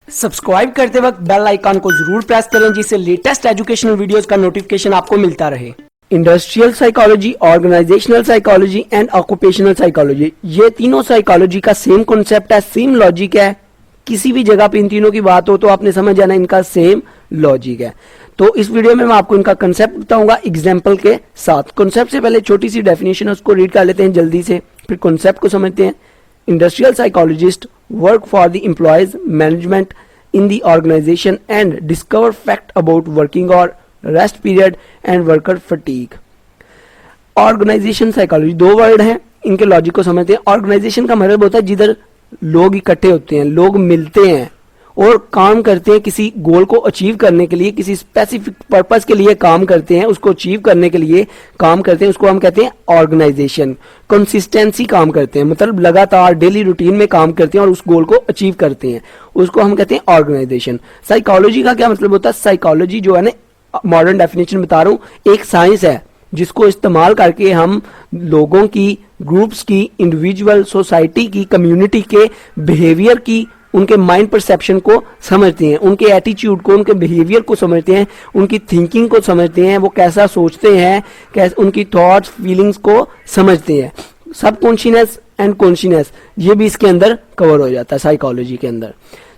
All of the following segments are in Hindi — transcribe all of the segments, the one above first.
सब्सक्राइब करते वक्त बेल आइकन को जरूर प्रेस करें जिससे लेटेस्ट एजुकेशनल वीडियोस का नोटिफिकेशन आपको मिलता रहे। Industrial psychology, organisational psychology and occupational psychology, ये तीनों साइकोलॉजी का सेम कॉन्सेप्ट है, सेम लॉजिक है। किसी भी जगह पे इन तीनों की बात हो तो आपने समझ जाना इनका सेम लॉजिक है। तो इस वीडियो में मैं आपको इनका कंसेप्ट बताऊंगा एग्जाम्पल के साथ। कंसेप्ट से पहले छोटी सी डेफिनेशन है, उसको रीड कर लेते हैं जल्दी से, फिर कंसेप्ट को समझते हैं। Industrial psychologists work for the employees management in the organization and discover fact about working or rest period and worker fatigue. Organization psychology, दो वर्ड हैं, इनके लॉजिक को समझते हैं। ऑर्गेनाइजेशन का मतलब होता है जिधर लोग इकट्ठे होते हैं, लोग मिलते हैं और काम करते हैं, किसी गोल को अचीव करने के लिए, किसी स्पेसिफिक पर्पस के लिए काम करते हैं, उसको अचीव करने के लिए काम करते हैं, उसको हम कहते हैं ऑर्गेनाइजेशन। कंसिस्टेंसी काम करते हैं, मतलब लगातार डेली रूटीन में काम करते हैं और उस गोल को अचीव करते हैं, उसको हम कहते हैं ऑर्गेनाइजेशन। साइकोलॉजी का क्या मतलब होता है? साइकोलॉजी जो है ना, मॉडर्न डेफिनेशन बता रहा हूं, एक साइंस है जिसको इस्तेमाल करके हम लोगों की, ग्रुप्स की, इंडिविजुअल, सोसाइटी की, कम्युनिटी के बिहेवियर की, उनके माइंड परसेप्शन को समझते हैं, उनके एटीट्यूड को, उनके बिहेवियर को समझते हैं, उनकी थिंकिंग को समझते हैं, वो कैसा सोचते हैं, कैसे उनकी थॉट्स, फीलिंग्स को समझते हैं। सब कॉन्शियसनेस एंड कॉन्शियसनेस ये भी इसके अंदर कवर हो जाता है साइकोलॉजी के अंदर।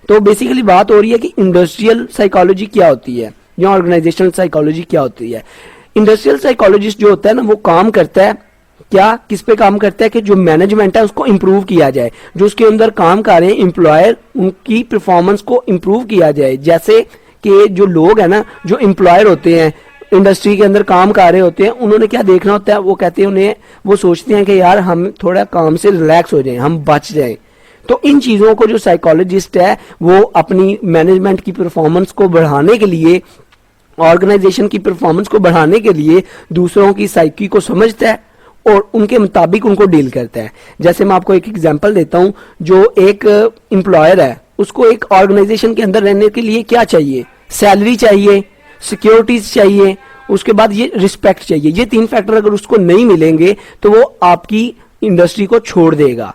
तो बेसिकली बात हो रही है कि इंडस्ट्रियल साइकोलॉजी क्या होती है या ऑर्गेनाइजेशनल साइकोलॉजी क्या होती है। इंडस्ट्रियल साइकोलॉजिस्ट जो होता है ना, वो काम करता है क्या, किस पे काम करता है कि जो मैनेजमेंट है उसको इंप्रूव किया जाए, जो उसके अंदर काम कर रहे हैं एम्प्लॉयर, उनकी परफॉर्मेंस को इंप्रूव किया जाए। जैसे कि जो लोग है ना, जो एम्प्लॉयर होते हैं, इंडस्ट्री के अंदर काम कर रहे होते हैं, उन्होंने क्या देखना होता है, वो कहते हैं उन्हें, वो सोचते हैं कि यार हम थोड़ा काम से रिलैक्स हो जाएं, हम बच जाएं। तो इन चीजों को जो साइकोलॉजिस्ट है वो अपनी मैनेजमेंट की परफॉर्मेंस को बढ़ाने के लिए, ऑर्गेनाइजेशन की परफॉर्मेंस को बढ़ाने के लिए दूसरों की साइकी को समझता है और उनके मुताबिक उनको डील करता है। जैसे मैं आपको एक एग्जांपल देता हूं, जो एक एम्प्लॉयर है उसको एक ऑर्गेनाइजेशन के अंदर रहने के लिए क्या चाहिए? सैलरी चाहिए, सिक्योरिटीज चाहिए, उसके बाद ये रिस्पेक्ट चाहिए। ये तीन फैक्टर अगर उसको नहीं मिलेंगे तो वो आपकी इंडस्ट्री को छोड़ देगा।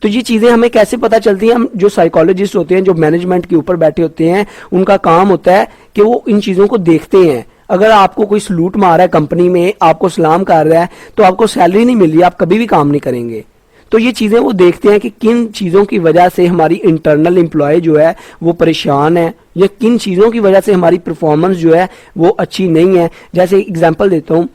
तो ये चीजें हमें कैसे पता चलती हैं? हम जो साइकोलॉजिस्ट होते हैं, जो मैनेजमेंट के ऊपर बैठे होते हैं, उनका काम होता है कि वो इन चीजों को देखते हैं। अगर आपको कोई सलूट मार रहा है कंपनी में, आपको सलाम कर रहा है, तो आपको सैलरी नहीं मिल रही, आप कभी भी काम नहीं करेंगे। तो ये चीजें वो देखते हैं कि किन चीजों की वजह से हमारी इंटरनल एम्प्लॉय जो है वो परेशान है, या किन चीजों की वजह से हमारी परफॉर्मेंस जो है वो अच्छी नहीं है। जैसे एग्जाम्पल देता हूँ,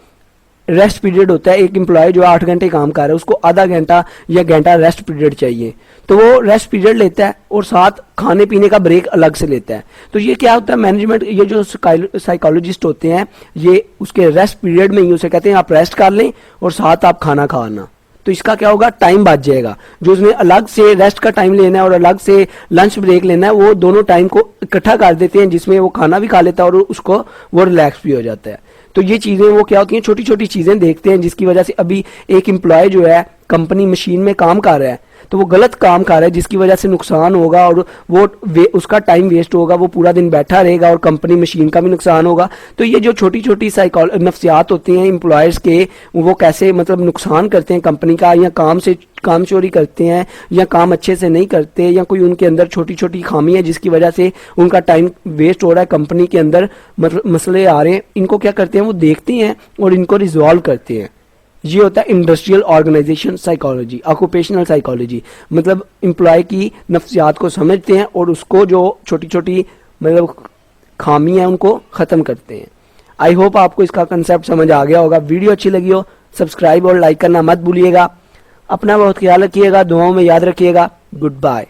रेस्ट पीरियड होता है, एक एम्प्लॉय जो 8 घंटे काम कर रहा है उसको आधा घंटा या घंटा रेस्ट पीरियड चाहिए, तो वो रेस्ट पीरियड लेता है और साथ खाने पीने का ब्रेक अलग से लेता है। तो ये क्या होता है, मैनेजमेंट, ये जो साइकोलॉजिस्ट होते हैं, ये उसके रेस्ट पीरियड में ही उसे कहते हैं आप रेस्ट कर लें और साथ आप खाना खाना। तो इसका क्या होगा, टाइम बच जाएगा। जो उसने अलग से रेस्ट का टाइम लेना है और अलग से लंच ब्रेक लेना है, वो दोनों टाइम को इकट्ठा कर देते हैं, जिसमें वो खाना भी खा लेता है और उसको वो रिलैक्स भी हो जाता है। तो ये चीजें वो क्या होती हैं, छोटी छोटी चीजें देखते हैं, जिसकी वजह से अभी एक एम्प्लॉय जो है कंपनी मशीन में काम कर रहा है, तो वो गलत काम कर रहा है, जिसकी वजह से नुकसान होगा और वो उसका टाइम वेस्ट होगा, वो पूरा दिन बैठा रहेगा और कंपनी मशीन का भी नुकसान होगा। तो ये जो छोटी छोटी नफ्सियात होती हैं एम्प्लॉयर्स के, वो कैसे मतलब नुकसान करते हैं कंपनी का, या काम चोरी करते हैं, या काम अच्छे से नहीं करते, या कोई उनके अंदर छोटी छोटी खामी है जिसकी वजह से उनका टाइम वेस्ट हो रहा है, कंपनी के अंदर मसले आ रहे हैं, इनको क्या करते हैं, वो देखते हैं और इनको रिजॉल्व करते हैं। ये होता है industrial organisation psychology. Occupational psychology मतलब एम्प्लॉय की नफ्सियात को समझते हैं और उसको जो छोटी छोटी मतलब खामी है उनको खत्म करते हैं। आई होप आपको इसका कंसेप्ट समझ आ गया होगा। वीडियो अच्छी लगी हो, सब्सक्राइब और लाइक करना मत भूलिएगा। अपना बहुत ख्याल रखिएगा, दुआओं में याद रखिएगा। Good bye.